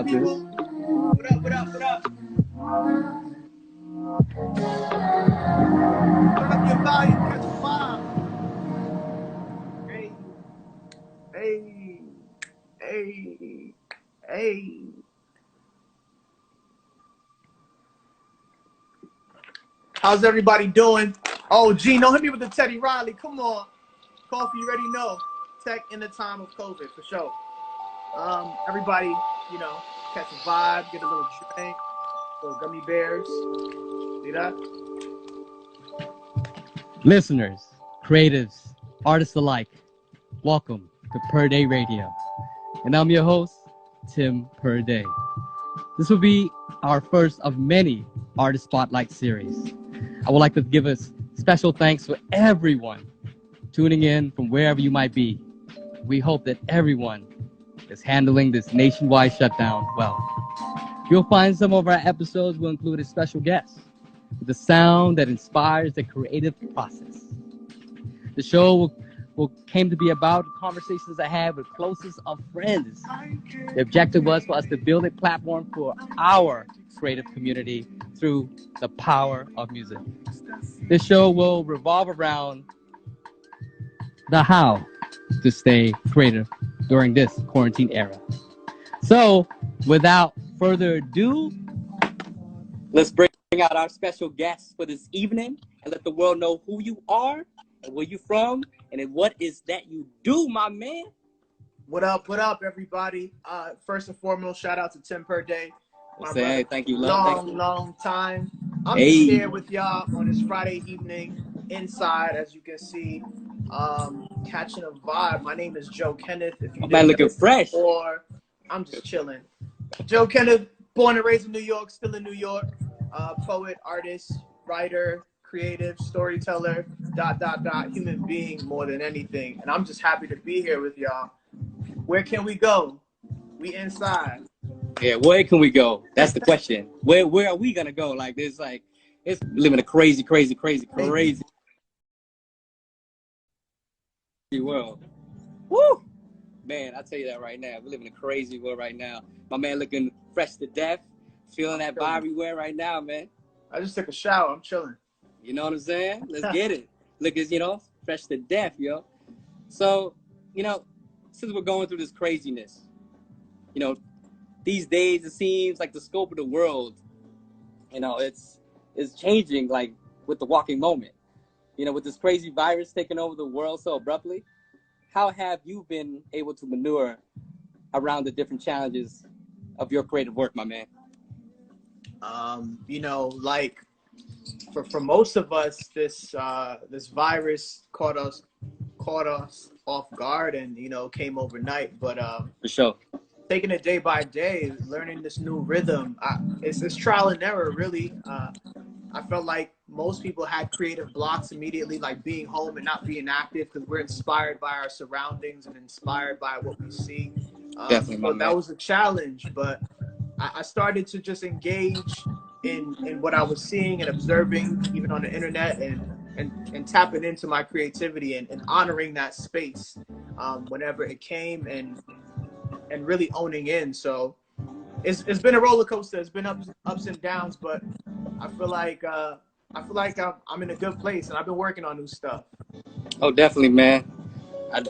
about this. What up, what up, what up? Turn up your volume, catch a vibe. Hey, hey, hey, hey. How's everybody doing? Oh, Gino, hit me with the Teddy Riley. Come on. Coffee, you already know. Tech in the time of COVID, for sure. Everybody, you know, catch a vibe, get a little drink, little gummy bears. See that? Listeners, creatives, artists alike, welcome to PERDAY Radio. And I'm your host, Tim PERDAY. This will be our first of many Artist Spotlight series. I would like to give a special thanks for everyone tuning in from wherever you might be. We hope that everyone is handling this nationwide shutdown well. You'll find some of our episodes will include a special guest with the sound that inspires the creative process. The show will came to be about conversations I had with closest of friends. The objective was for us to build a platform for our creative community through the power of music. This show will revolve around the how to stay creative during this quarantine era. So, without further ado, let's bring out our special guest for this evening and let the world know who you are and where you're from and then what is that you do, my man. What up, everybody? First and foremost, shout out to Tim PERDAY. Hey, thank you, love. Long time. I'm just here with y'all on this Friday evening inside, as you can see, catching a vibe. My name is Joekenneth. If you didn't looking fresh, or I'm just chilling. Joekenneth, born and raised in New York, still in New York. Poet, artist, writer, creative, storyteller, ... human being more than anything. And I'm just happy to be here with y'all. Where can we go? We inside. Yeah, where can we go? That's the question. Where are we gonna go? Like this, like it's living a crazy world. Woo! Man, I tell you that right now. We live in a crazy world right now. My man looking fresh to death, feeling that vibe everywhere right now, man. I just took a shower. I'm chilling. You know what I'm saying? Let's get it. Look, as fresh to death, yo. So, since we're going through this craziness, these days it seems like the scope of the world, it's changing, like with the walking moment. With this crazy virus taking over the world so abruptly, how have you been able to maneuver around the different challenges of your creative work, my man? Like for most of us, this virus caught us off guard and came overnight. But for sure, taking it day by day, learning this new rhythm, it's trial and error, really. I felt like most people had creative blocks immediately, like being home and not being active, because we're inspired by our surroundings and inspired by what we see. Definitely, so that was a challenge, but I started to just engage in what I was seeing and observing, even on the internet, and tapping into my creativity and honoring that space whenever it came, and really owning in. So it's been a roller coaster. It's been ups and downs, but I feel like I'm in a good place, and I've been working on new stuff. Oh, definitely, man.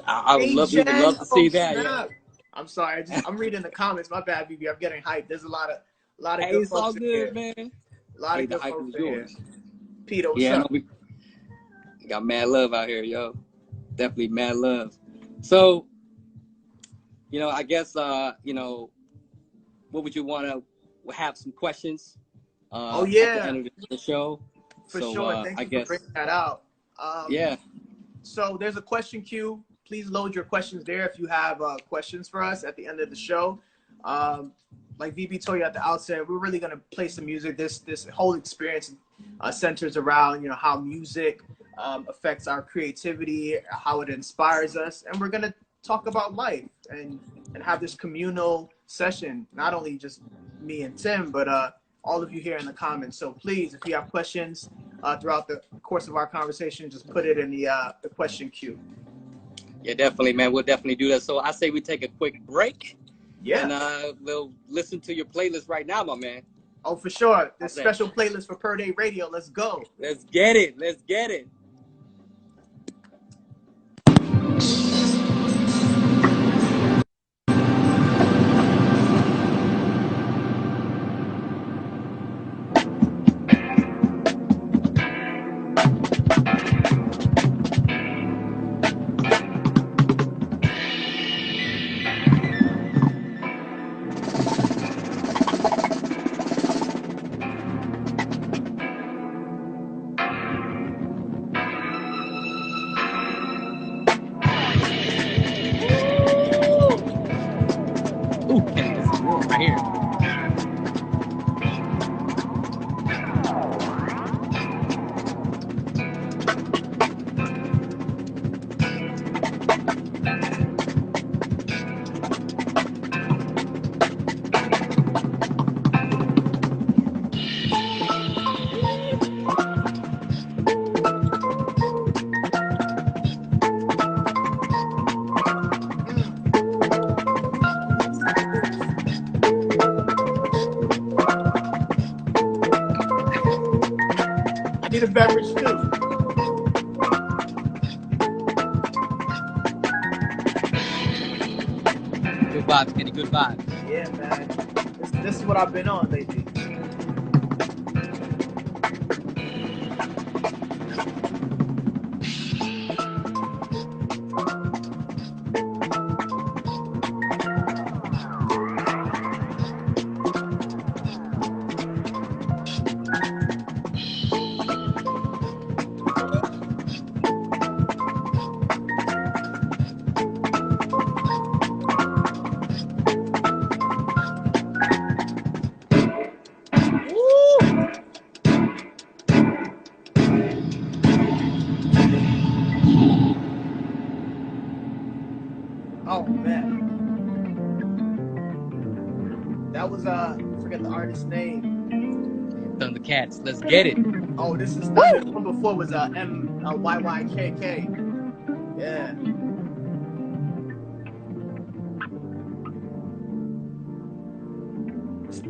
I would love to see that. Yeah. I'm sorry. I'm reading the comments. My bad, BB. I'm getting hyped. There's a lot of hey, good it's folks all good, here. Man. A lot of good folks here. Peter, what's up? We got mad love out here, yo. Definitely mad love. So, I guess, what would you want to have some questions? Oh, yeah. At the end of the show. For sure. Thank you for bringing that out. Yeah. So there's a question queue. Please load your questions there if you have questions for us at the end of the show. Like VB told you at the outset, we're really going to play some music. This whole experience centers around, how music affects our creativity, how it inspires us. And we're going to talk about life and have this communal session, not only just me and Tim, but all of you here in the comments. So please, if you have questions throughout the course of our conversation, just put it in the question queue. Yeah, definitely, man. We'll definitely do that. So I say we take a quick break, Yeah. And we'll listen to your playlist right now, my man. Oh, for sure. This special playlist for PERDAY Radio. Let's go. Let's get it. Let's get it. Ooh, Kenny, this is warm right here. Need a beverage too. Good vibes, Kenny. Good vibes. Yeah, man. This is what I've been on lately. Oh man, that was I forget the artist's name. Thundercats, let's get it. Oh, this is Thunder. The one before was MYYKK. Yeah.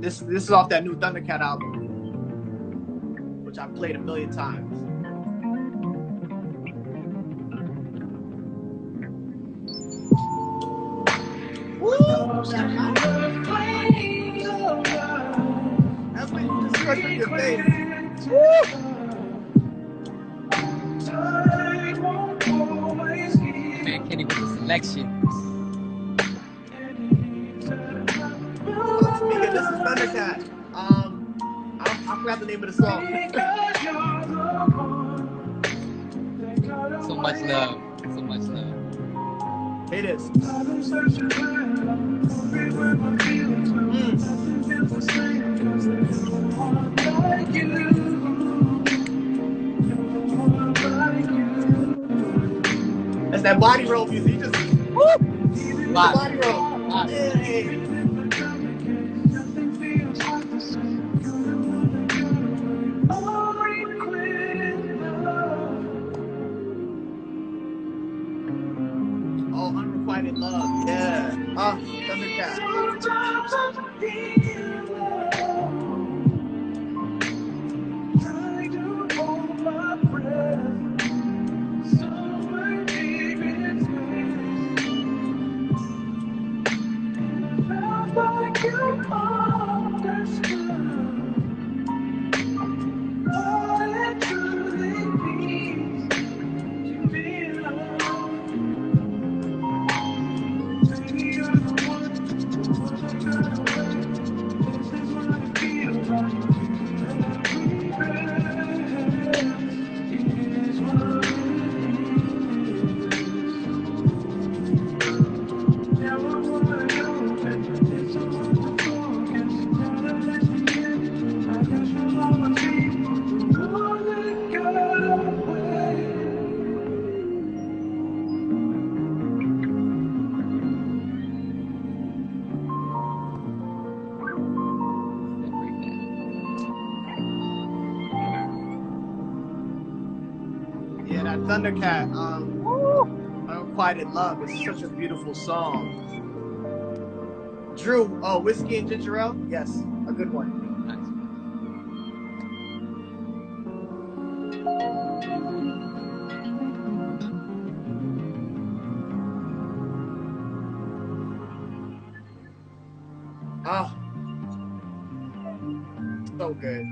This is off that new Thundercat album, which I've played a million times. That's what you just press on your face. Man, Kenny with the selection. Tamika, this is Thundercat. I forgot the name of the song. So much love. So much love. Hey, this. That's that body roll music. You just body roll. Hey. Oh, unrequited love. Yeah. Thundercat. Thundercat, Unrequited Love is such a beautiful song. Drew, whiskey and ginger ale? Yes, a good one. Nice. Ah, so good.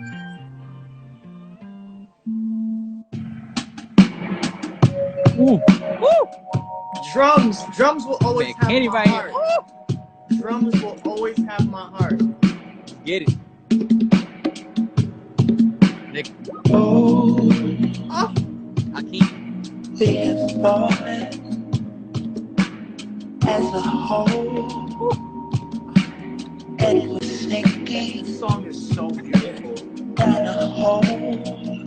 Woo. Woo. Drums will always Man, have Kenny my right here. heart. Drums will always have my heart. Get it. Nick. Oh, Hakeem. We have fallen as a whole, and we're sinking this song is so beautiful. down a hole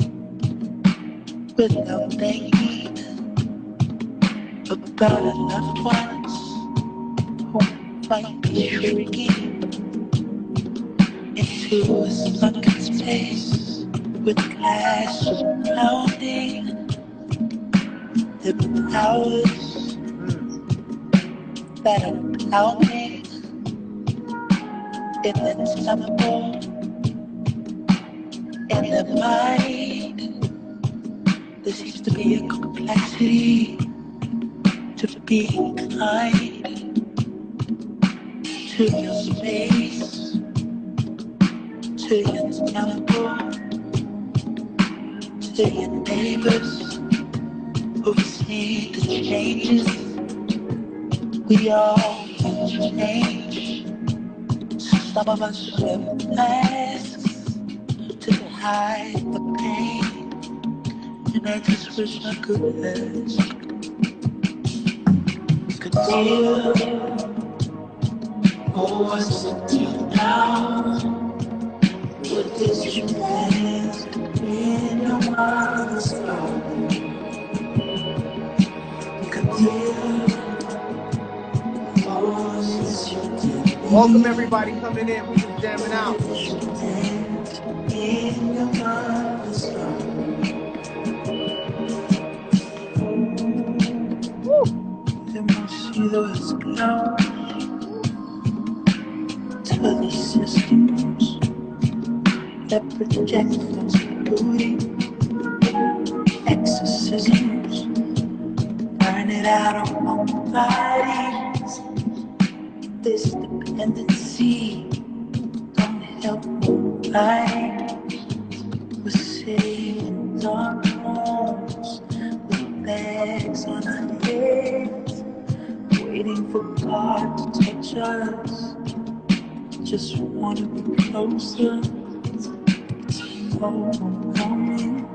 without thinking about our loved ones who might be shrinking into a sunken space with glass surrounding the powers that are pounding in the temple, in the mind. There seems to be a complexity to being kind to your space, to your temple, to your neighbors who've seen the changes. We all can change. Some of us wear masks to hide the pain, and I just wish I could ask. Could deal what's until now. What did you ask in your mother's love? Could deal what's you did. Welcome everybody coming in. We just jamming out. In your mother's love. Then we'll see those clouds to the systems that project those booty exorcisms. Burn it out on our bodies. This dependency don't help nobody. We're sitting in our homes with bags on our heads, waiting for God to touch us. Just wanna be closer. It's overwhelming.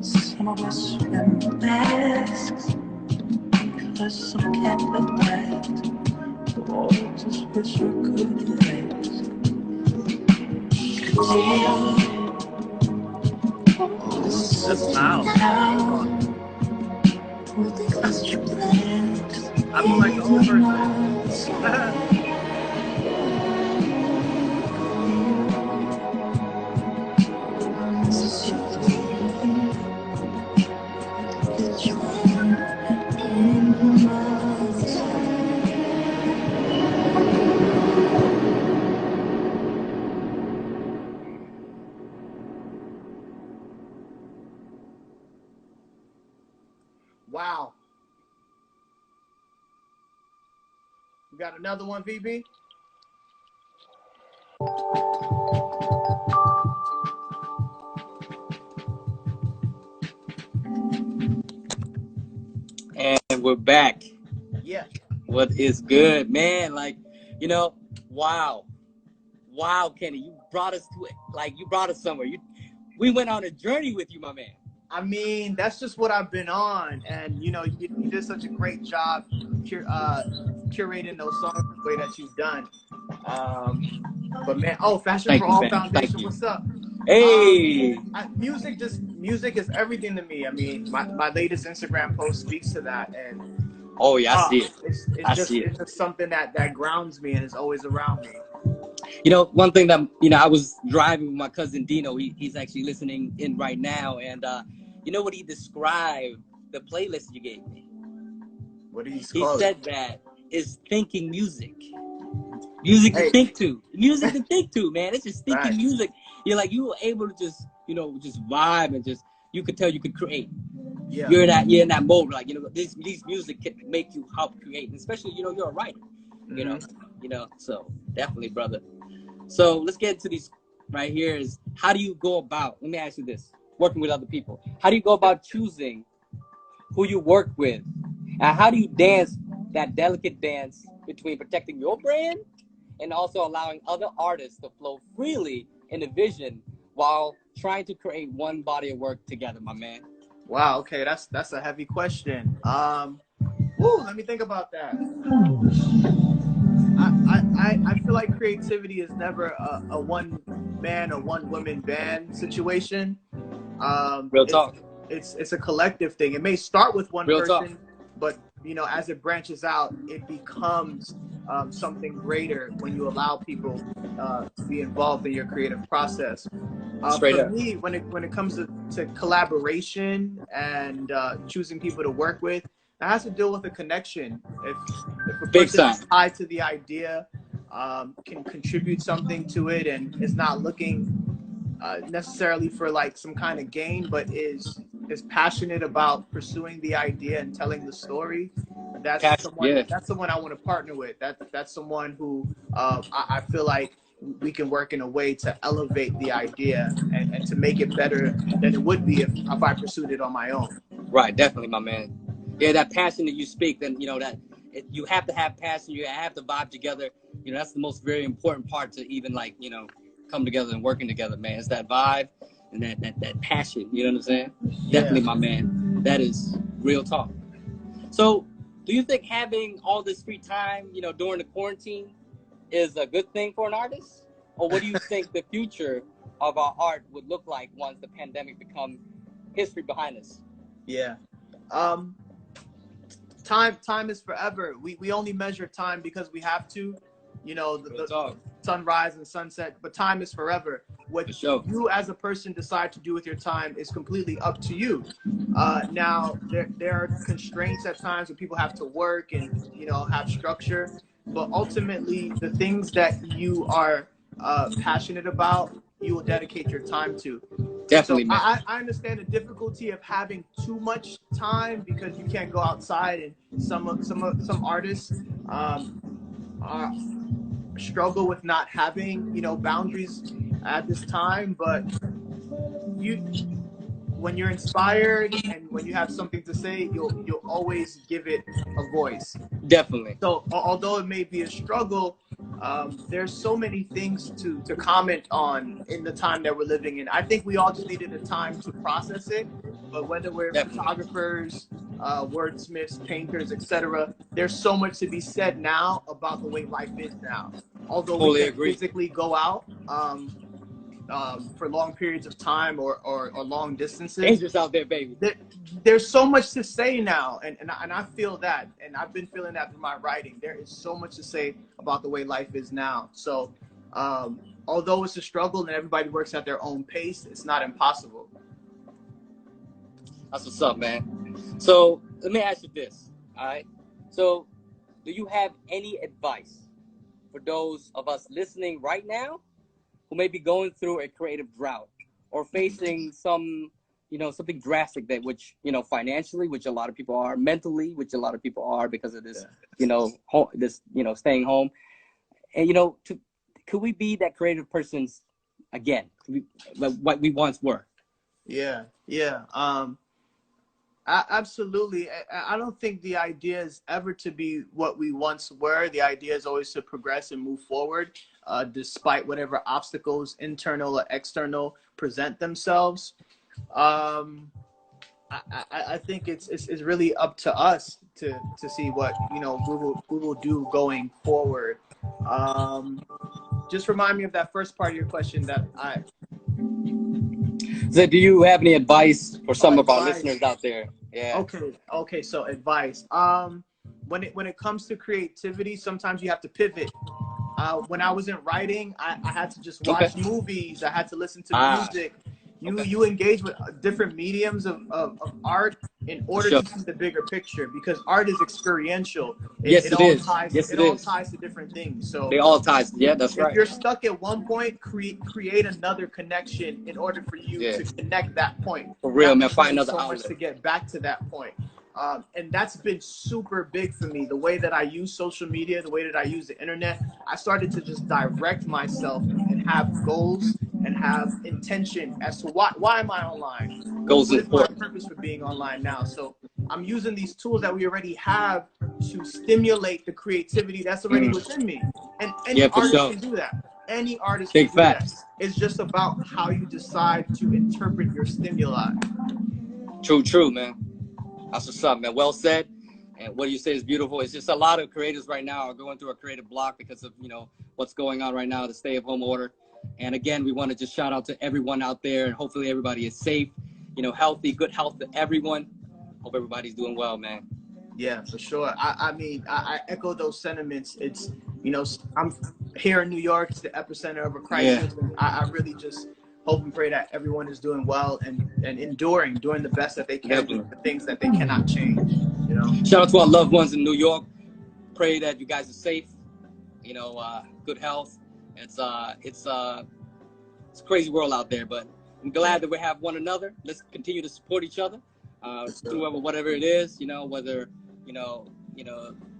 Some of us wear masks because some can't adapt. Oh, just wish I could ask. That's loud. I feel like the old person. Wow. You got another one, VB? And we're back. Yeah. What is good, man? Like, you know, wow, Kenny, you brought us to it. Like, you brought us somewhere. We went on a journey with you, my man. I mean, that's just what I've been on, and you know, you did such a great job curating those songs the way that you've done. But man, Fashion Thank for you, All fam. Thank Foundation, you. what's up? Hey. Music is everything to me. I mean, my latest Instagram post speaks to that, and Oh yeah, I see it. it's I just see it. it's just something that grounds me and is always around me. You know, one thing that, you know, I was driving with my cousin Dino. He's actually listening in right now, and you know what he described the playlist you gave me? What do you He call said it? that is thinking music. Music to Hey, think to. Music to think to, man. It's just thinking right. music. You were able to just, just vibe and just, you could tell you could create. Yeah. You're in that mode, like, these music can make you help create, and especially, you're a writer, so definitely, brother. So let's get into these right here is, how do you go about, let me ask you this, working with other people, how do you go about choosing who you work with, and how do you dance that delicate dance between protecting your brand and also allowing other artists to flow freely in the vision while trying to create one body of work together, my man? Wow. Okay, that's a heavy question. Let me think about that. I feel like creativity is never a one man or one woman band situation. Real It's talk. it's a collective thing. It may start with one Real talk. person, but as it branches out, it becomes something greater when you allow people to be involved in your creative process. Straight For up. me, when it comes to collaboration and choosing people to work with, it has to deal with a connection. If a Big person time. is tied to the idea, can contribute something to it, and is not looking necessarily for like some kind of gain, but is passionate about pursuing the idea and telling the story, that's Passion. someone Yeah. I want to partner with. That's someone who I feel like we can work in a way to elevate the idea and to make it better than it would be if I pursued it on my own. Right, definitely, my man. Yeah, that passion that you speak, then you have to have passion. You have to vibe together. That's the most very important part to even like come together and working together, man. It's that vibe and that passion. You know what I'm saying? Yeah. Definitely, my man. That is real talk. So, do you think having all this free time, during the quarantine, is a good thing for an artist, or what do you think the future of our art would look like once the pandemic become history behind us? Yeah. Um, time is forever. We only measure time because we have to. The sunrise and sunset, but time is forever. What you as a person decide to do with your time is completely up to you. Now there are constraints at times where people have to work and have structure, but ultimately the things that you are passionate about, you will dedicate your time to. Definitely, So man. I understand the difficulty of having too much time because you can't go outside, and some artists are struggle with not having boundaries at this time. But you when you're inspired and when you have something to say, you'll always give it a voice. Definitely. So although it may be a struggle, there's so many things to comment on in the time that we're living in. I think we all just needed a time to process it. But whether we're photographers, wordsmiths, painters, etc., there's so much to be said now about the way life is now. Although we can't physically go out for long periods of time or long distances. Dangerous out there, baby. There's so much to say now, and I feel that, and I've been feeling that through my writing. There is so much to say about the way life is now. So although it's a struggle and everybody works at their own pace, it's not impossible. That's what's up, man. So let me ask you this, all right? So do you have any advice for those of us listening right now who may be going through a creative drought or facing some, something drastic that financially, which a lot of people are, mentally, which a lot of people are because of this, staying home. And, could we be that creative person's again, what we once were? Yeah. Absolutely. I don't think the idea is ever to be what we once were. The idea is always to progress and move forward, despite whatever obstacles, internal or external, present themselves. I think it's really up to us to see what we will do going forward. Just remind me of that first part of your question that I. So do you have any advice for some of our listeners out there? Yeah. Okay. So advice. When it comes to creativity, sometimes you have to pivot. When I wasn't writing, I had to just watch movies. I had to listen to music. You engage with different mediums of art in For order sure. to see the bigger picture, because art is experiential. Yes, it is. Ties, yes, it it all is. ties to different things. So They all ties. Yeah, that's if right. you're stuck at one point, create another connection in order for you Yeah. to connect that point. For real, That man. Find motivates another so much outlet. to get back to that point. And that's been super big for me. The way that I use social media, the way that I use the internet, I started to just direct myself and have goals and have intention as to why am I online? Goals What is my important. purpose for being online now? So I'm using these tools that we already have to stimulate the creativity that's already within me. And any Yeah, for artist sure. can do that. Any artist Big can do that. facts. It's just about how you decide to interpret your stimuli. True, man. That's what's up, man. Well said. And what you say is beautiful. It's just a lot of creators right now are going through a creative block because of, what's going on right now, the stay-at-home order. And again, we want to just shout out to everyone out there, and hopefully everybody is safe, healthy, good health to everyone. Hope everybody's doing well, man. Yeah, for sure. I mean, I echo those sentiments. It's, I'm here in New York. It's the epicenter of a crisis. Yeah. And I really just hope and pray that everyone is doing well and doing the best that they can, Definitely. doing the things that they cannot change, Shout out to our loved ones in New York. Pray that you guys are safe, good health. It's a crazy world out there, but I'm glad that we have one another. Let's continue to support each other through whatever it is, whether,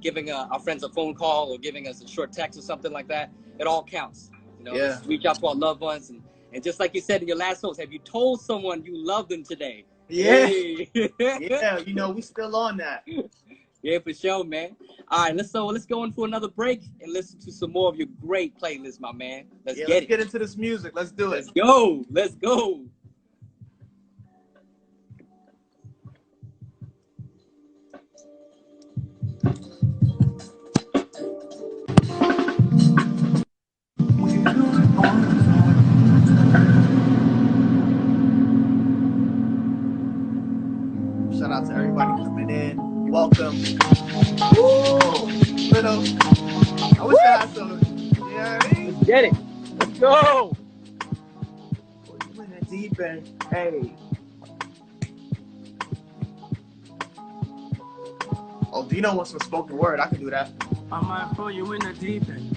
giving our friends a phone call or giving us a short text or something like that. It all counts. Let's reach out to our loved ones. And just like you said in your last post, have you told someone you love them today? Yeah. Hey. Yeah, we still on that. Yeah, for sure, man. All right, let's go in for another break and listen to some more of your great playlist, my man. Let's get into this music. Let's do it. Let's go. Shout out to everybody coming in. Welcome. Woo! Little. I wish I had some. You know what I mean? Let's get it. Let's go. You in the deep end. Hey. Oh, Dino wants some spoken word. I can do that. I might throw you in the deep end.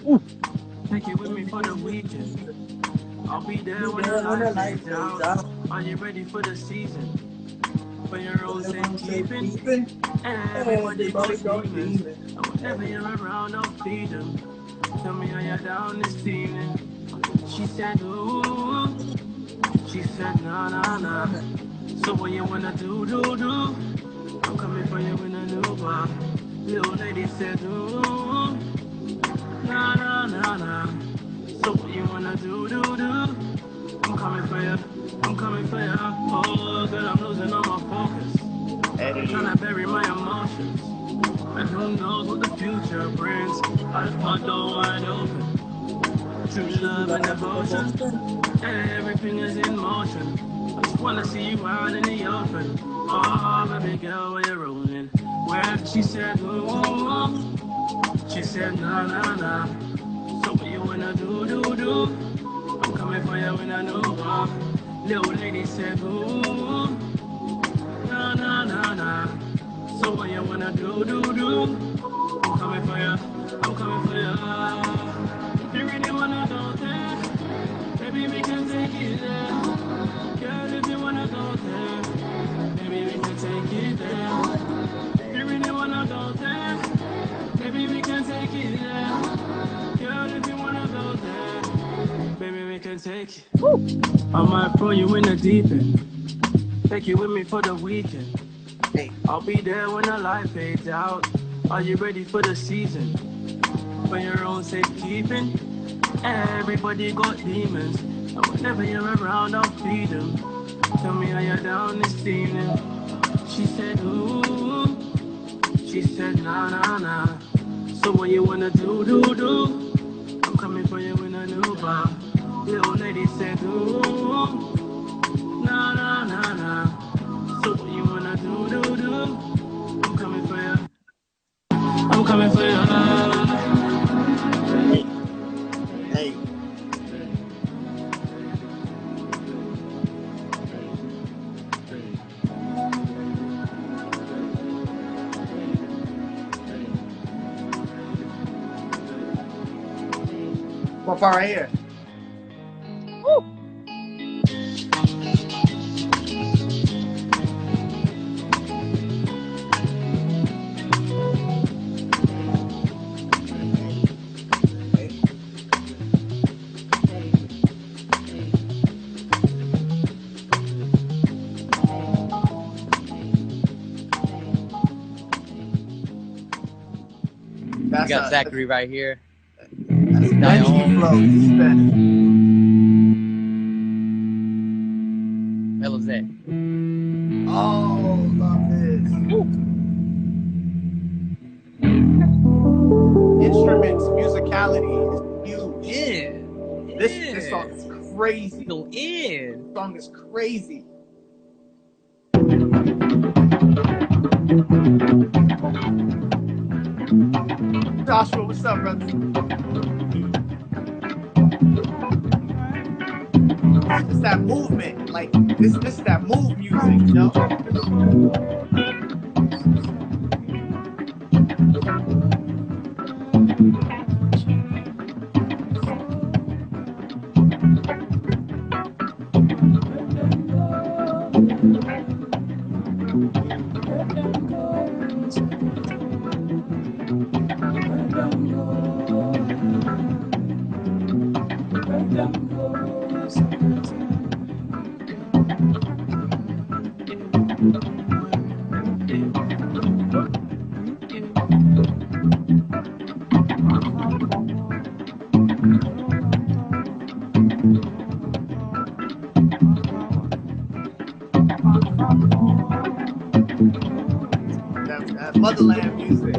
Take it with me for the weekend. I'll be there when the light fades out. Are you ready for the season? For your own safekeeping, everybody goes demons. And whenever you're around, I'll feed them. Tell me how you're down this evening. She said, ooh. She said, nah, nah, nah. So what you wanna do? I'm coming for you in a new bar. Little lady said, ooh. Nah, nah, nah, nah. So what you wanna do? I'm coming for you. Oh, girl, I'm losing all my focus. I'm trying to bury my emotions. And who knows what the future brings. I just want the door wide open. True love and devotion. Everything is in motion. I just wanna see you out in the open. Oh, baby girl, where you rolling? Where she said, ooh. She said, nah, nah, nah. So what you wanna do? I'm coming for you in a new bar. Little lady said, ooh, nah, nah, nah, nah. So what you wanna do? I'm coming for you. If you really wanna go there, baby, we can take it there. Girl, if you wanna go there, baby, we can take it there. If you really wanna go there, baby, we can take it there. Girl, if you wanna go there, baby, we can take it. I might throw you in the deep end. Take you with me for the weekend. Hey. I'll be there when the light fades out. Are you ready for the season? For your own safekeeping. Everybody got demons. And whenever you're around, I'll feed them. Tell me how you're down this evening. She said, ooh. She said, nah, nah, nah. So what you wanna do? I'm coming for you in a new bar. Little lady said, ooh. Nah, nah, nah, nah. So what you wanna do? I'm coming for you. Hey. One part right here. Woo. We got Zachary right here. That's Benji flow. Mellow Zach. Oh, love this. Instruments, musicality is huge. Yeah. This song is crazy. Go in. This song is crazy. Joshua, what's up, brother? It's that movement, like this is that move music, you know? That motherland music.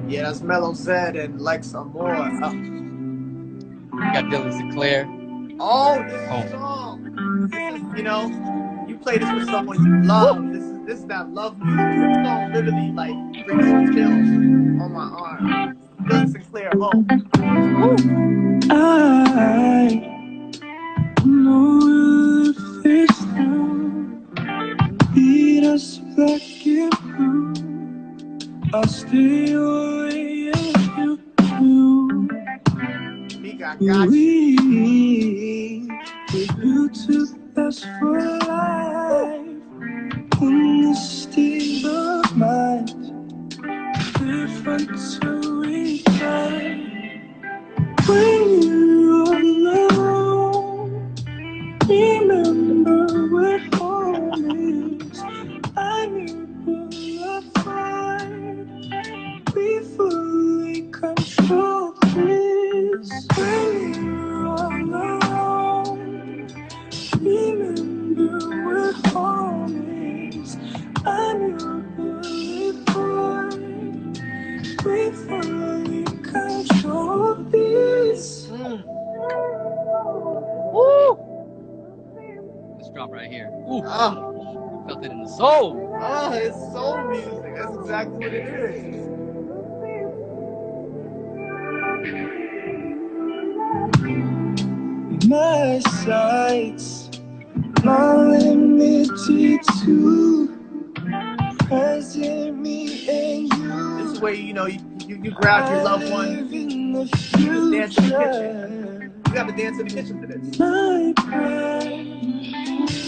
Yeah, that's Mellow Zed and like some more. We got Dylan Sinclair. Oh, this song. This is, you know, you play this with someone you love. This is that love music. This song literally like brings some chills on my arm. Dylan Sinclair, home. I know if it's true, beat us black and blue, I'll stay away if you do. Got you. We built to last for life in this state of mind. Live until we die. When you're alone, remember where home is. I'm your bullet. We fully control this. When you're alone, remember where home is. I'm your bullet boy. We fully control this. Woo! This drop right here. Ooh. Felt it in the soul. Oh, it's soul music. That's exactly what it is. My sights are limited to present me and you. This is way, you know, you grab your loved one, you just dance in the kitchen. You got to dance in the kitchen to this.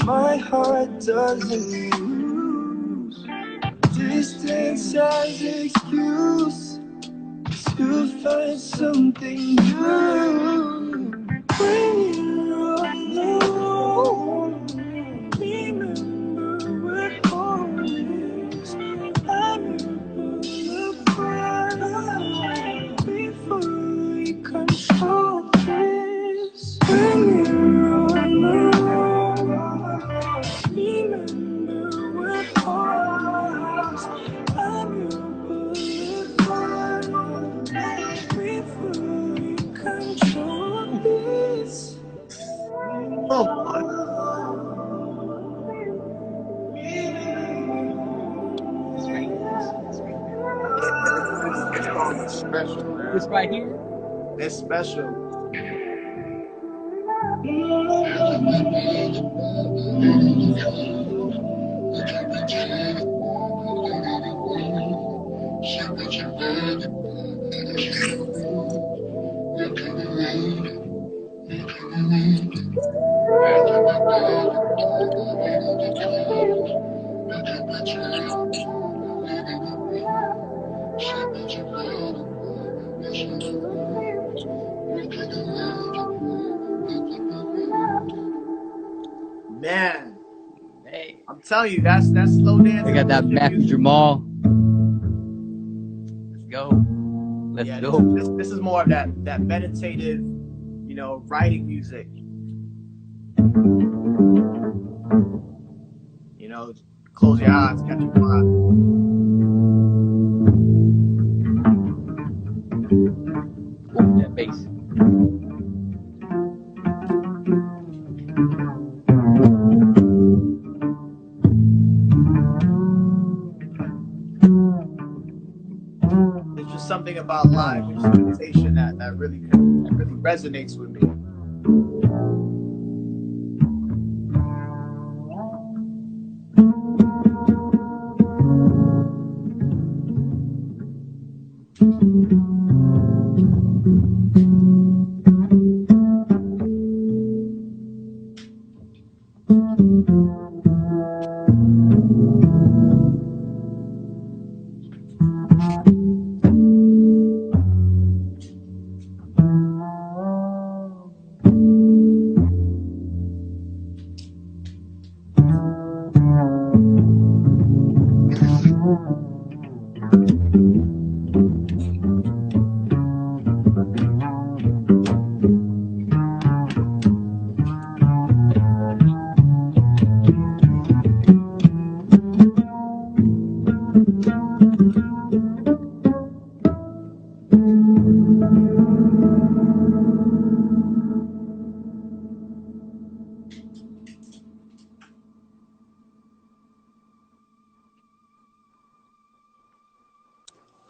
My heart doesn't use distance as excuse to find something new. When you're alone, remember we're always unable before we control this. When you're alone, remember we're always unable before we control this. Oh boy. This song is special, man. This right here. It's special. Man, Hey, I'm telling you, that's slow dance. I got that Matthew Jamal. Let's go. Let's Yeah, go. this is more of that meditative, you know, writing music. You know, close your eyes, catch your breath. Ooh, that bass. There's just something about live instrumentation that really resonates with me.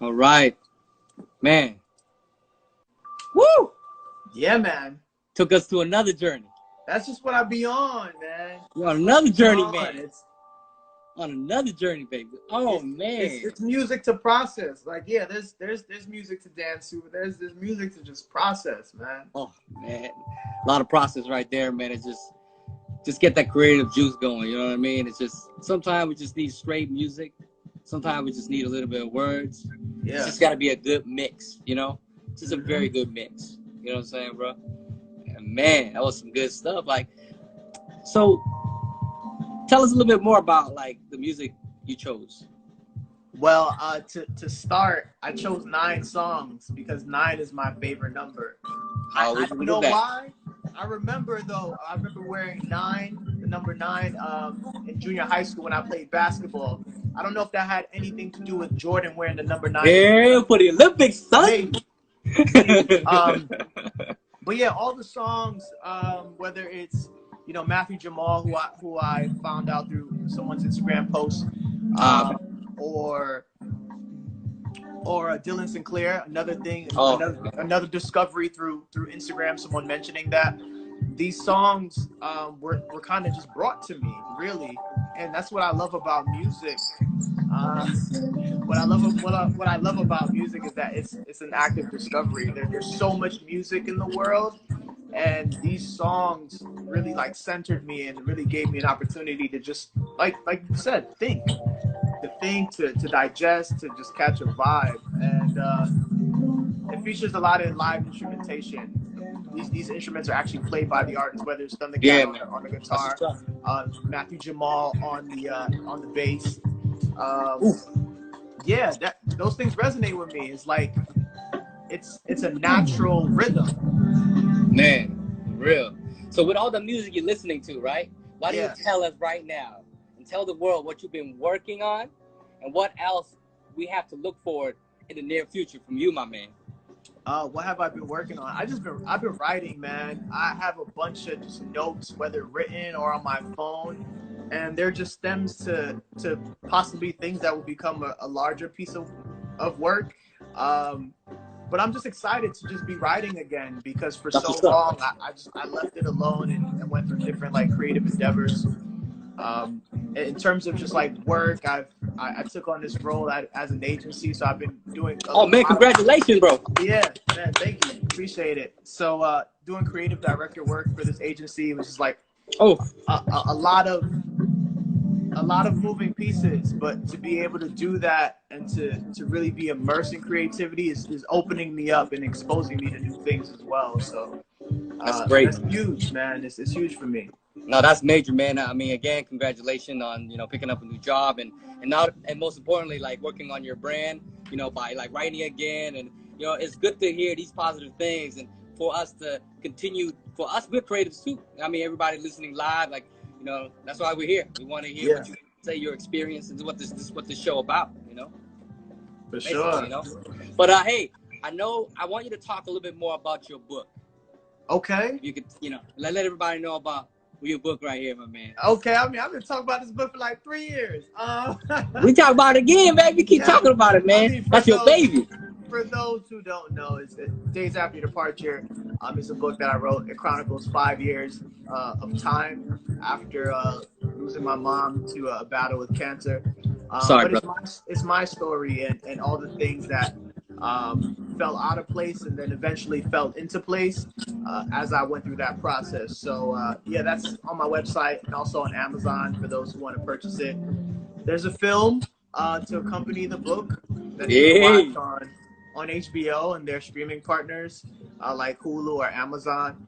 All right, man. Woo! Yeah, man. Took us to another journey. That's just what I be on, man. We're on another journey, On. man. On another journey, baby. Oh It's, man, it's music to process. Like, yeah, there's music to dance to, but there's music to just process, man. oh man, a lot of process right there, man. It's just get that creative juice going. You know what I mean? It's just sometimes we just need straight music. Sometimes we just need a little bit of words. Yeah. It's just got to be a good mix, you know? Just a very good mix. You know what I'm saying, bro? And man, that was some good stuff. Like, so tell us a little bit more about like the music you chose. Well, to start, I chose 9 songs because 9 is my favorite number. I don't know why. I remember wearing the number 9, in junior high school when I played basketball. I don't know if that had anything to do with Jordan wearing the number 9. Yeah, for the Olympics, son. But yeah, all the songs, whether it's, you know, Matthew Jamal, who I found out through someone's Instagram post, or Dylan Sinclair, another thing, another discovery through Instagram, someone mentioning that these songs were kind of just brought to me, really. and that's what I love about music. What I love about music is that it's an active discovery. There's so much music in the world, and these songs really like centered me and really gave me an opportunity to just like you said, to digest, to just catch a vibe. And it features a lot of live instrumentation. These instruments are actually played by the artist, whether it's Thundercat on the guitar, Matthew Jamal on the bass. Yeah, those things resonate with me. It's like it's a natural rhythm. Man, real. So with all the music you're listening to, right? Why don't you tell us right now and tell the world what you've been working on and what else we have to look forward in the near future from you, my man? What have I been working on? I've been writing, man. I have a bunch of just notes, whether written or on my phone, and they're just stems to possibly things that will become a larger piece of work. But I'm just excited to just be writing again, because for so long I left it alone and went through different like creative endeavors. In terms of just like work, I took on this role as an agency, so I've been doing. Congratulations, bro! Yeah, man, thank you, appreciate it. So doing creative director work for this agency, which is like a lot of moving pieces, but to be able to do that and to really be immersed in creativity is opening me up and exposing me to new things as well. So that's great. That's huge, man. It's huge for me. No, that's major, man. I mean, again, congratulations on, picking up a new job and most importantly, like working on your brand, by like writing again. And, it's good to hear these positive things and for us to continue. For us, we're creatives too. I mean, everybody listening live, like, that's why we're here. We want to hear what you say, your experience, and what this show about, For sure. But hey, I want you to talk a little bit more about your book. Okay. You could, let everybody know about your book right here, my man. Okay, I mean, I've been talking about this book for like 3 years. We talk about it again, baby. Keep talking about it, man. I mean, that's your baby. For those who don't know, it's Days After Your Departure. It's a book that I wrote. It chronicles 5 years of time after losing my mom to a battle with cancer. Sorry, but brother. It's my story and all the things that fell out of place and then eventually fell into place as I went through that process. So that's on my website and also on Amazon for those who want to purchase it. There's a film to accompany the book that you can watch on HBO and their streaming partners like Hulu or Amazon.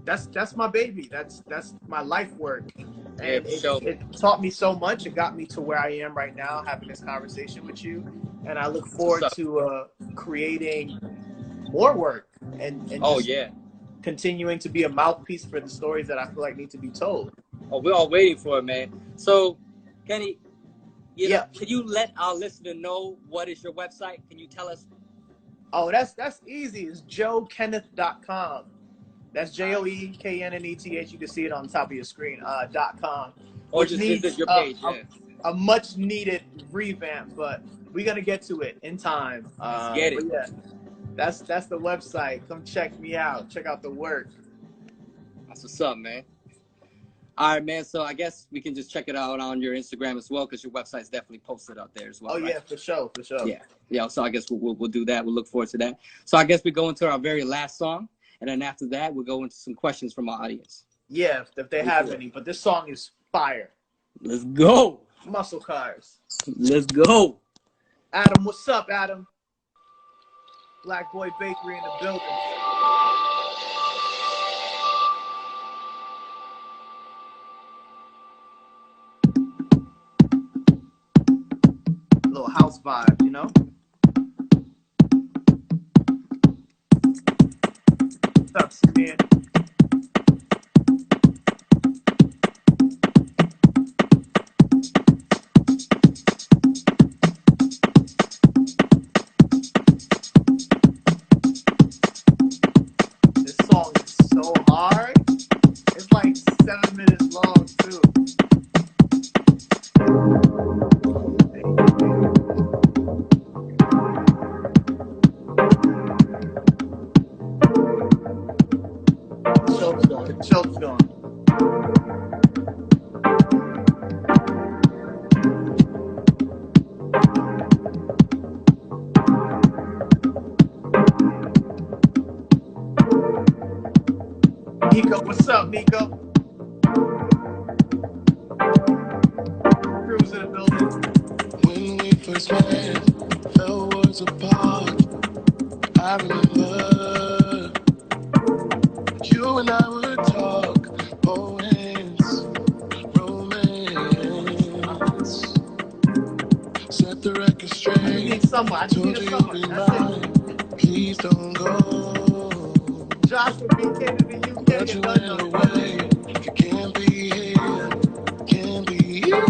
That's my baby. That's my life work. And it taught me so much. It got me to where I am right now, having this conversation with you. And I look forward to creating more work and continuing to be a mouthpiece for the stories that I feel like need to be told. Oh, we're all waiting for it, man. So, Kenny, can you let our listener know what is your website? Can you tell us? Oh, that's easy. It's joekenneth.com. That's JOEKNNETH. You can see it on the top of your screen. .com. Or just visit your page. A much needed revamp, but we're gonna get to it in time. Let's get it. Yeah, that's the website. Come check me out. Check out the work. That's what's up, man. All right, man. So I guess we can just check it out on your Instagram as well, because your website's definitely posted out there as well. Oh, right? Yeah, for sure. Yeah. So I guess we'll do that. We'll look forward to that. So I guess we go into our very last song, and then after that, we'll go into some questions from our audience. Yeah, if they have any. But this song is fire. Let's go. Muscle Cars. Let's go. Adam, what's up, Adam? Black Boy Bakery in the building. Little house vibe, you know? What's up, Samir? Nico, what's up, Nico? Crew's in the building. When we first met, fell worlds apart. I remember you and I would talk, poems, romance. Set the record straight. I need someone. I just need someone. That's it. Please don't go. Joshua B came to the UK. But you went away. You can't be here. Can't be here.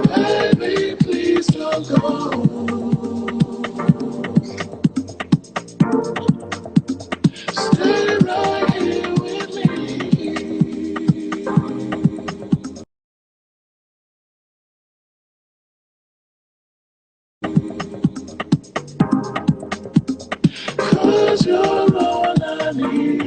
Baby, please don't go. Stay right here with me. 'Cause you're all I need.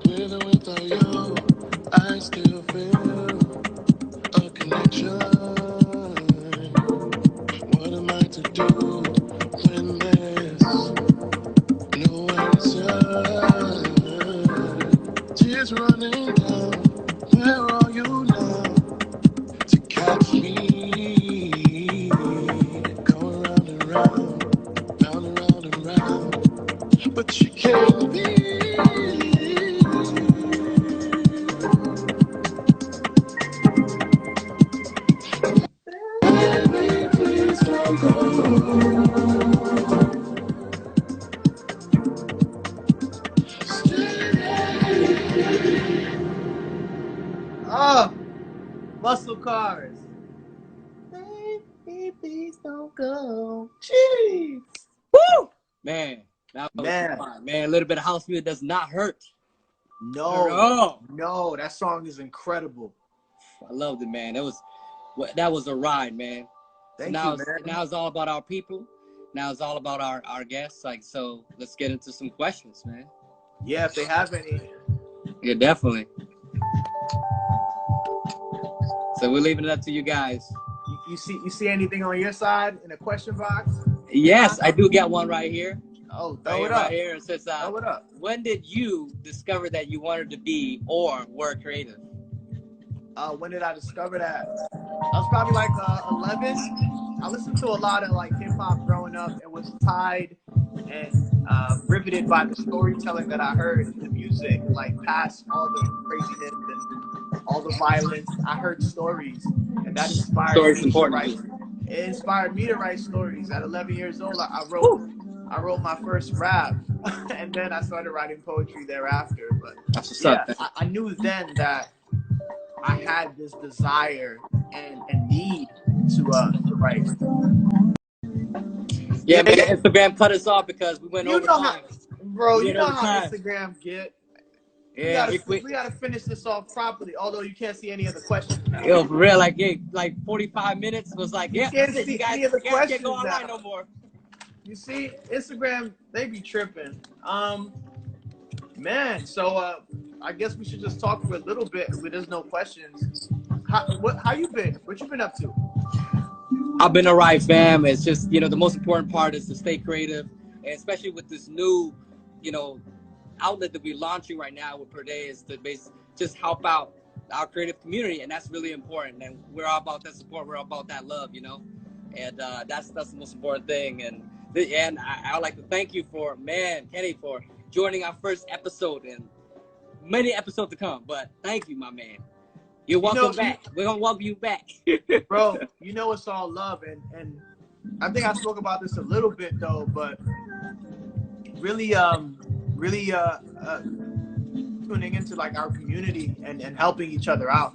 With or without you, I still feel a connection. What am I to do when there's no answer? Tears running down, where are you now? To catch me, going round and round, round and round and round. But you can't be. Baby, please don't go. Oh, muscle cars. Baby, please don't go. Jeez. Woo! Man, that was Man. fun. Man, a little bit of house music does not hurt. No, that song is incredible. I loved it, man. That was a ride, man. Thank so you, man. Now it's all about our people. Now it's all about our guests. Like, so let's get into some questions, man. Yeah, if they have any. Yeah, definitely. So we're leaving it up to you guys. You see anything on your side in the question box? Yes, I do get one right here. Oh, throw it up. Right here. It says, throw it up. when did you discover that you wanted to be or were creative? When did I discover that? I was probably like 11. I listened to a lot of like hip hop growing up and was tied and riveted by the storytelling that I heard in the music, like past all the craziness and all the violence. I heard stories, and that inspired me to write. It inspired me to write stories. At 11 years old, I wrote my first rap, and then I started writing poetry thereafter. But that's what's up. I knew then that I had this desire and need to write. Yeah, man, Instagram cut us off because we went over time. Bro, you know how Instagram get. Yeah, we gotta finish this off properly. Although you can't see any of the questions now. Yo, for real, like 45 minutes was like, yeah, you can't see any of the questions can't go online no more. You see, Instagram, they be tripping. Man, so I guess we should just talk for a little bit when there's no questions. How you been? What you been up to? I've been alright, fam. It's just, the most important part is to stay creative, and especially with this new, outlet that we're launching right now with PERDAY is to just help out our creative community, and that's really important. And we're all about that support. We're all about that love, and that's the most important thing. And I would like to thank you Kenny, for joining our first episode and many episodes to come. But thank you, my man. You're welcome back. We're gonna welcome you back, bro. It's all love, and I think I spoke about this a little bit though, but really tuning into like our community and helping each other out.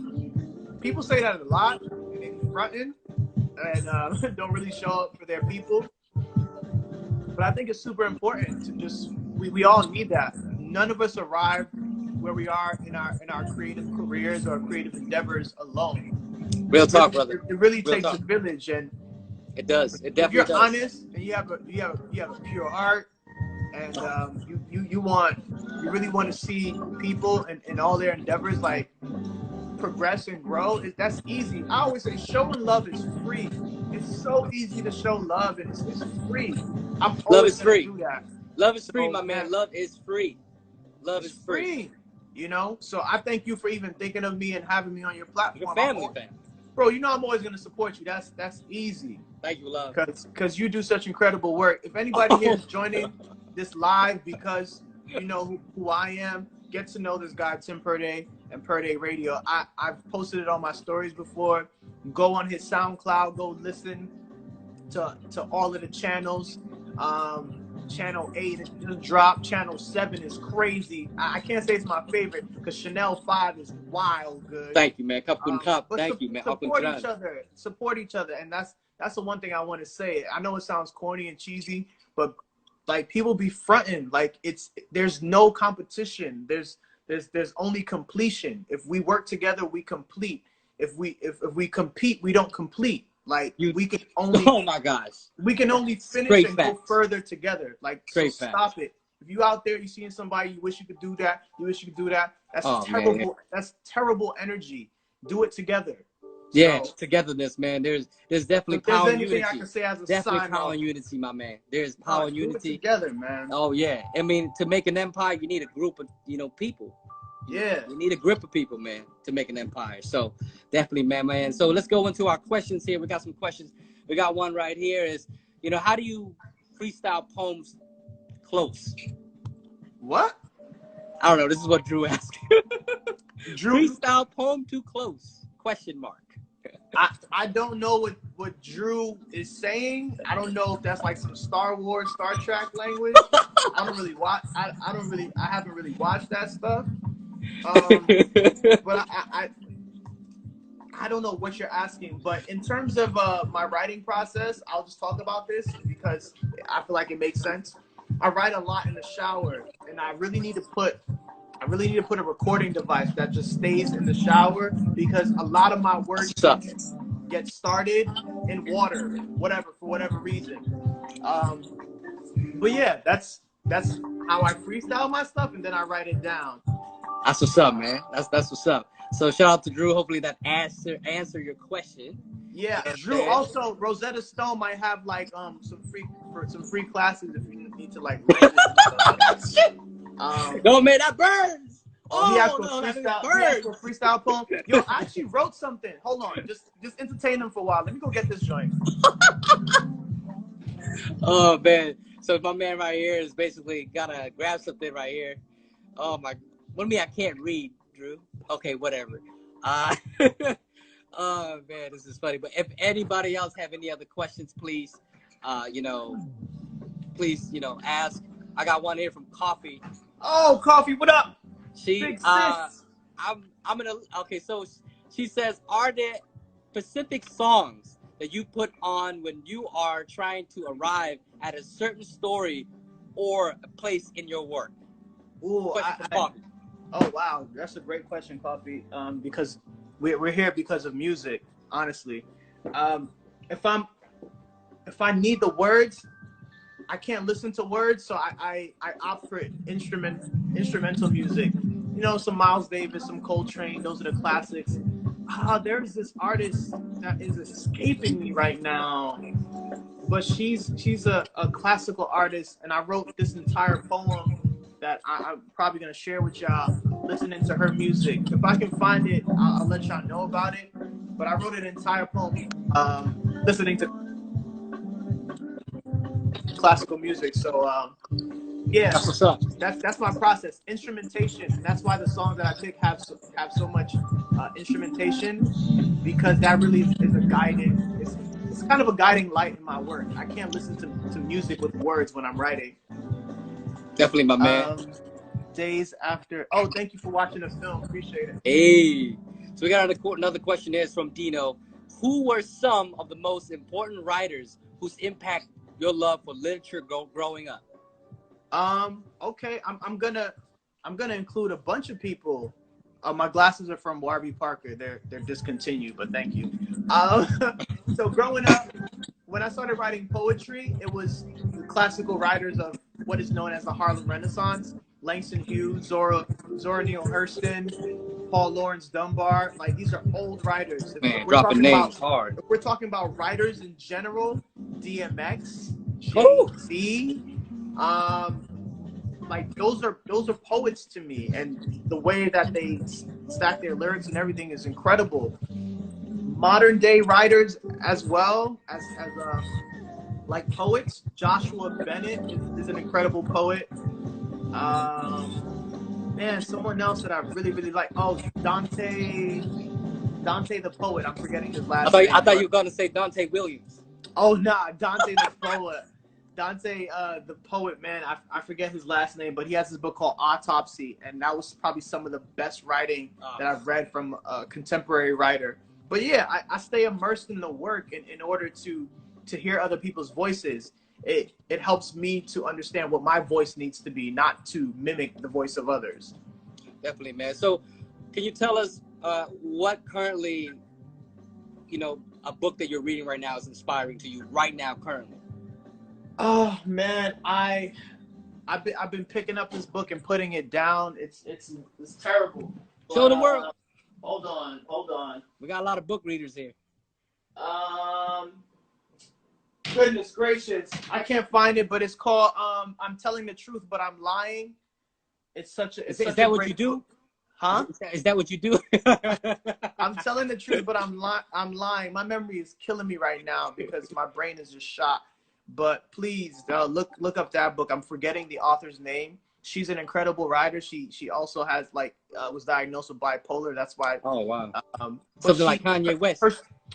People say that a lot, and they be fronting and don't really show up for their people. But I think it's super important to just we all need that. None of us arrive where we are in our creative careers or creative endeavors alone. Real talk, brother. It really Real takes talk. a village, and It does. It if definitely you're does. honest and you have a pure heart, and you really want to see people and all their endeavors like progress and grow, that's easy. I always say showing love is free. It's so easy to show love, and it's free. I'm Love always is gonna free. do that. Love is free, So, my man. Love is free. Love it's is free. You know, so I thank you for even thinking of me and having me on your platform. Your family, fam. Bro, you know I'm always gonna support you. That's easy. Thank you, love. Because you do such incredible work. If anybody here is joining this live because you know who I am, get to know this guy, Tim PERDAY and PERDAY Radio. I've posted it on my stories before. Go on his SoundCloud, go listen to all of the channels. Channel 8 is just dropped. Channel 7 is crazy. I can't say it's my favorite because Chanel 5 is wild good. Thank you, man. But Thank you, man. Support each other, and that's the one thing I want to say. I know it sounds corny and cheesy, but like people be fronting like there's no competition. There's only completion. If we work together, we complete. If we compete, we don't complete. Like we can only. Oh my gosh. We can only finish Straight and facts. go further together. Like stop it. If you out there, you seeing somebody, you wish you could do that. You wish you could do that. That's terrible. Man. That's terrible energy. Do it together. Yeah, togetherness, man. There's definitely power in unity. I can say as a definitely power in unity, my man. There's power in unity. Do it together, man. Oh yeah. I mean, to make an empire, you need a group of people. Yeah. You need a grip of people, man, to make an empire. So definitely, man. So let's go into our questions here. We got some questions. We got one right here. Is how do you freestyle poems close? What? I don't know. This is what Drew asked. Drew, freestyle poem too close? Question mark. I don't know what Drew is saying. I don't know if that's like some Star Wars, Star Trek language. I don't really watch. I haven't really watched that stuff. But I don't know what you're asking. But in terms of my writing process, I'll just talk about this because I feel like it makes sense. I write a lot in the shower, and I really need to put a recording device that just stays in the shower because a lot of my work gets started in water, for whatever reason. But yeah, that's how I freestyle my stuff, and then I write it down. That's what's up, man. That's what's up. So shout out to Drew. Hopefully that answer your question. Yeah, Drew. Also, Rosetta Stone might have like some free classes if you need to like. No man, that burns. He has to freestyle poem. Yo, I actually wrote something. Hold on, just entertain them for a while. Let me go get this joint. Oh man, so my man right here is basically gotta grab something right here. Oh my, what do you mean I can't read, Drew? Okay, whatever. Oh man, this is funny. But if anybody else have any other questions, please, ask. I got one here from Coffee. Oh, Coffee, what up? I'm gonna. Okay, so she says, are there specific songs that you put on when you are trying to arrive at a certain story or a place in your work? Ooh, oh wow, that's a great question, Coffee. Because we're here because of music, honestly. If I need the words, I can't listen to words, so I opt for instrumental music. You know, some Miles Davis, some Coltrane, those are the classics. There's this artist that is escaping me right now, but she's a classical artist, and I wrote this entire poem that I'm probably gonna share with y'all listening to her music. If I can find it, I'll let y'all know about it. But I wrote an entire poem listening to classical music. So yeah, that's what's up. That's my process. Instrumentation. And that's why the songs that I pick have so much instrumentation, because that really is a guiding. It's kind of a guiding light in my work. I can't listen to music with words when I'm writing. Definitely, my man. days after. Oh, thank you for watching the film. Appreciate it. Hey. So we got another question here. It's from Dino. Who were some of the most important writers whose impact your love for literature growing up? Okay, I'm gonna include a bunch of people. My glasses are from Warby Parker. They're discontinued, but thank you. So growing up, when I started writing poetry, it was the classical writers of what is known as the Harlem Renaissance: Langston Hughes, Zora Neale Hurston, Paul Laurence Dunbar. Like, these are old writers. Man, dropping names hard. If we're talking about writers in general, DMX, Oh. Jay-Z, like those are poets to me, and the way that they stack their lyrics and everything is incredible. Modern day writers as well as like poets. Joshua Bennett is an incredible poet. Man, someone else that I really like. Oh, Dante the poet. I'm forgetting his last name. I thought you were gonna say Dante Williams. Oh nah, Dante the poet. Dante the poet, man. I forget his last name, but he has this book called Autopsy, and that was probably some of the best writing that I've read from a contemporary writer. But yeah, I stay immersed in the work in order to hear other people's voices. It helps me to understand what my voice needs to be, not to mimic the voice of others. Definitely, man. So can you tell us what currently, a book that you're reading right now is inspiring to you right now currently? Oh man, I've been picking up this book and putting it down. It's terrible. Show the world. Hold on. We got a lot of book readers here. Goodness gracious, I can't find it, but it's called I'm Telling the Truth, but I'm Lying. It's such a. Is that what you do? Huh? Is that what you do? I'm telling the truth, but I'm lying. My memory is killing me right now because my brain is just shot. But please look up that book. I'm forgetting the author's name. She's an incredible writer. She also has was diagnosed with bipolar. That's why. Oh wow. Something like Kanye West.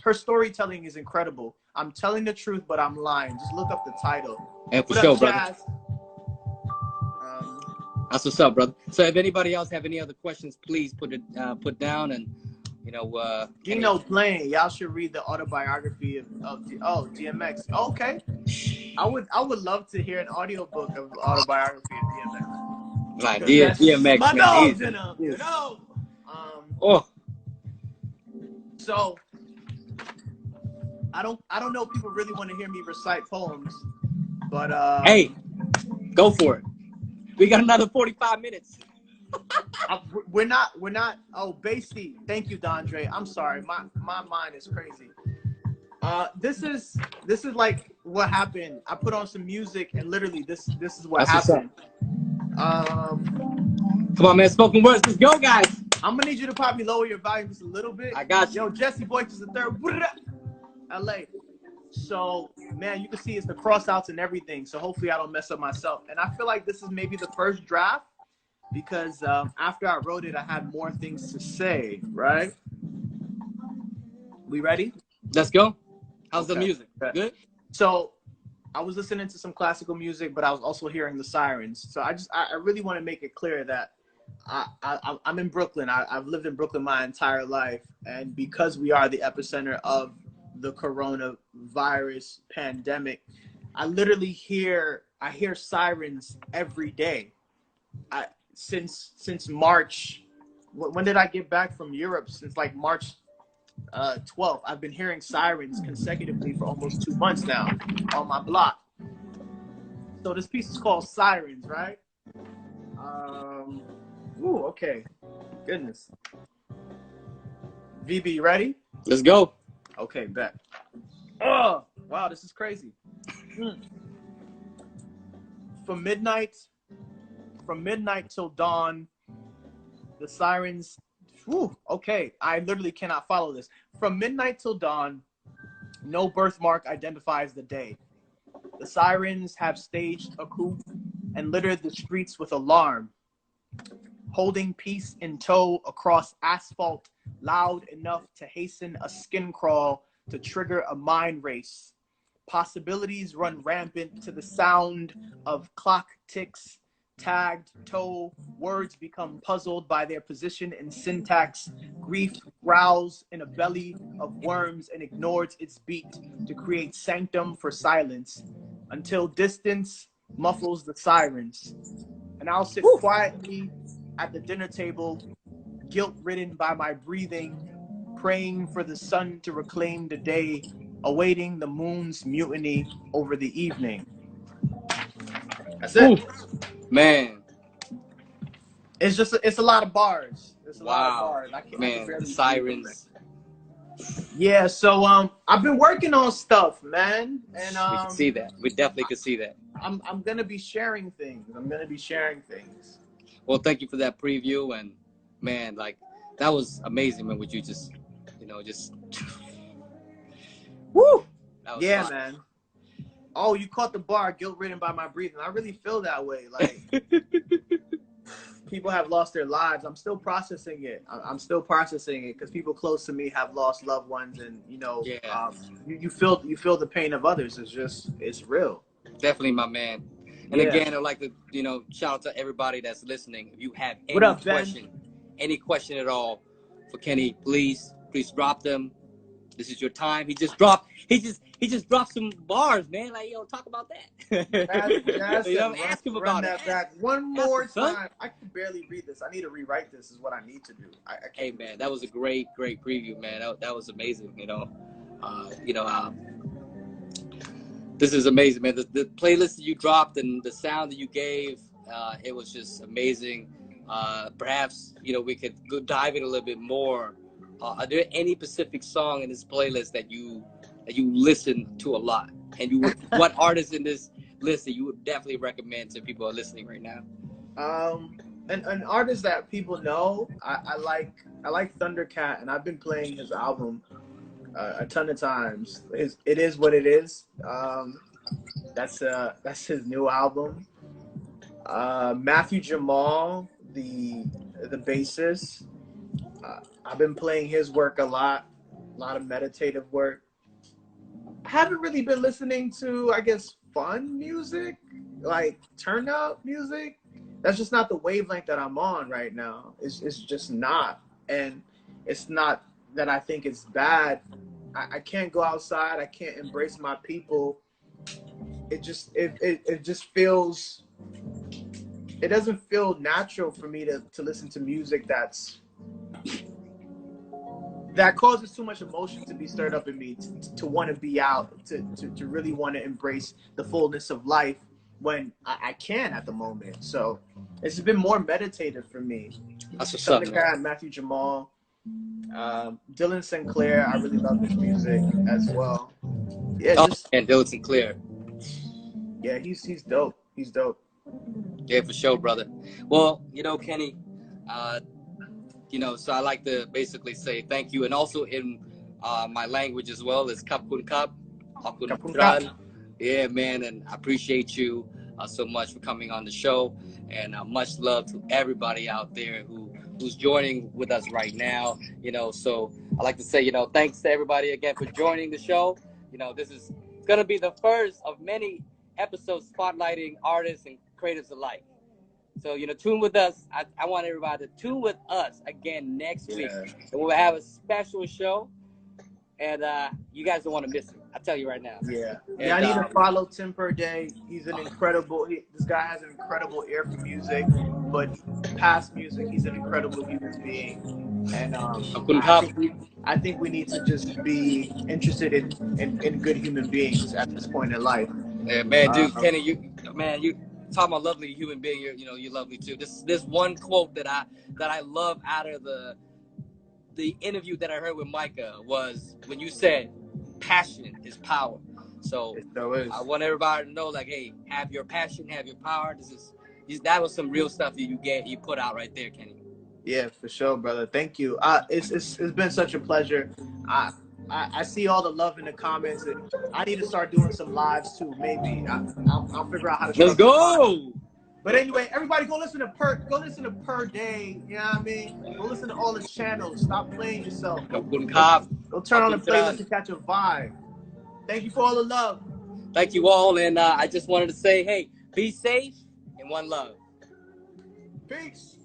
Her storytelling is incredible. I'm telling the truth, but I'm lying. Just look up the title. And for sure, brother. Jazz? That's what's up, brother. So if anybody else have any other questions, please put down, and Gino playing. Y'all should read the autobiography of DMX. Oh, okay. I would love to hear an audiobook of the autobiography of DMX. Like DMX. My dog's in them, Oh. So I don't know if people really want to hear me recite poems, but hey, go for it. We got another 45 minutes. We're not. Oh, Basie. Thank you, Dondre. I'm sorry. My mind is crazy. This is like what happened. I put on some music, and literally this is what happened. Come on, man. Spoken words. Let's go, guys. I'm gonna need you to probably lower your volume just a little bit. I got you. Yo, Jesse Boy is the third. LA. So, man, you can see it's the cross outs and everything. So hopefully I don't mess up myself. And I feel like this is maybe the first draft because after I wrote it, I had more things to say, right? We ready? Let's go. How's the music? Good? So I was listening to some classical music, but I was also hearing the sirens. So I really want to make it clear that I'm in Brooklyn. I've lived in Brooklyn my entire life. And because we are the epicenter of the coronavirus pandemic, I literally hear sirens every day. Since March, when did I get back from Europe? Since like March 12th, I've been hearing sirens consecutively for almost 2 months now on my block. So this piece is called Sirens, right? Ooh, okay. Goodness. VB, you ready? Let's go. Okay, bet. Oh, wow, this is crazy. From midnight till dawn, the sirens. Whew, okay, I literally cannot follow this. From midnight till dawn, no birthmark identifies the day. The sirens have staged a coup and littered the streets with alarm, holding peace in tow across asphalt, loud enough to hasten a skin crawl to trigger a mind race. Possibilities run rampant to the sound of clock ticks, tagged toe, words become puzzled by their position and syntax. Grief growls in a belly of worms and ignores its beat to create sanctum for silence until distance muffles the sirens. And I'll sit quietly at the dinner table, guilt-ridden by my breathing, praying for the sun to reclaim the day, awaiting the moon's mutiny over the evening. That's it. Ooh, man. It's a lot of bars. It's a lot of Wow. bars. I Man, can barely the sirens. Yeah, so I've been working on stuff, man, and We can see that. We definitely can see that. I'm gonna be sharing things. Well, thank you for that preview, and man, like that was amazing, man. What you just, just Woo! that was Yeah, fun. man. Oh, you caught the bar, guilt-ridden by my breathing. I really feel that way. Like people have lost their lives. I'm still processing it. I'm still processing it because people close to me have lost loved ones, and Yeah. You feel the pain of others. It's real. Definitely, my man. And Yeah. again, I'd like to, shout out to everybody that's listening. If you have What up, Ben? any question at all for Kenny, please drop them. This is your time. He just dropped some bars, man. Like, talk about that. Ask him about it. Back one more time. I can barely read this. I need to rewrite this. Is what I need to do. Hey, man, that was a great preview, man. That was amazing. This is amazing, man. The playlist that you dropped and the sound that you gave, it was just amazing. Perhaps we could go dive in a little bit more. Are there any specific song in this playlist that you listen to a lot, and what artists in this list that you would definitely recommend to people who are listening right now? An artist that people know, I like Thundercat, and I've been playing his album a ton of times. It is what it is. That's his new album. Matthew Jamal, the bassist. I've been playing his work a lot of meditative work. I haven't really been listening to, I guess, fun music, like turn up music. That's just not the wavelength that I'm on right now. It's just not. And it's not that I think it's bad. I can't go outside. I can't embrace my people. It just feels, it doesn't feel natural for me to listen to music that causes too much emotion to be stirred up in me, to want to be out, to really want to embrace the fullness of life when I can at the moment. So it's been more meditative for me. That's what's up, man. Matthew Jamal, Dylan Sinclair. I really love his music as well. Yeah, and Dylan Sinclair. Yeah, he's dope. He's dope. Yeah, for sure, brother. Well, Kenny, so I like to basically say thank you, and also in my language as well is kapun kap, akun tran. Yeah, man, and I appreciate you so much for coming on the show, and much love to everybody out there who's joining with us right now. So I like to say, thanks to everybody again for joining the show. This is gonna be the first of many episodes spotlighting artists and creatives alike. So, tune with us. I want everybody to tune with us again next week. And we'll have a special show. And you guys don't want to miss it. I tell you right now. Yeah. And, I need to follow Tim PERDAY. He's an incredible, this guy has an incredible ear for music, but past music, he's an incredible human being. And I think we need to just be interested in good human beings at this point in life. Yeah, man, dude, Kenny, you talking about lovely human being. You're lovely too. This one quote that I love out of the interview that I heard with Micah was when you said, "Passion is power." So I want everybody to know, like, hey, have your passion, have your power. That was some real stuff that you put out right there, Kenny. Yeah, for sure, brother. Thank you. It's been such a pleasure. I see all the love in the comments, and I need to start doing some lives too. Maybe I'll figure out how to. Let's go. But anyway, everybody go listen to PERDAY. You know what I mean? Go listen to all the channels. Stop playing yourself. Go turn on the playlist to catch a vibe. Thank you for all the love. Thank you all, and I just wanted to say, hey, be safe and one love. Peace.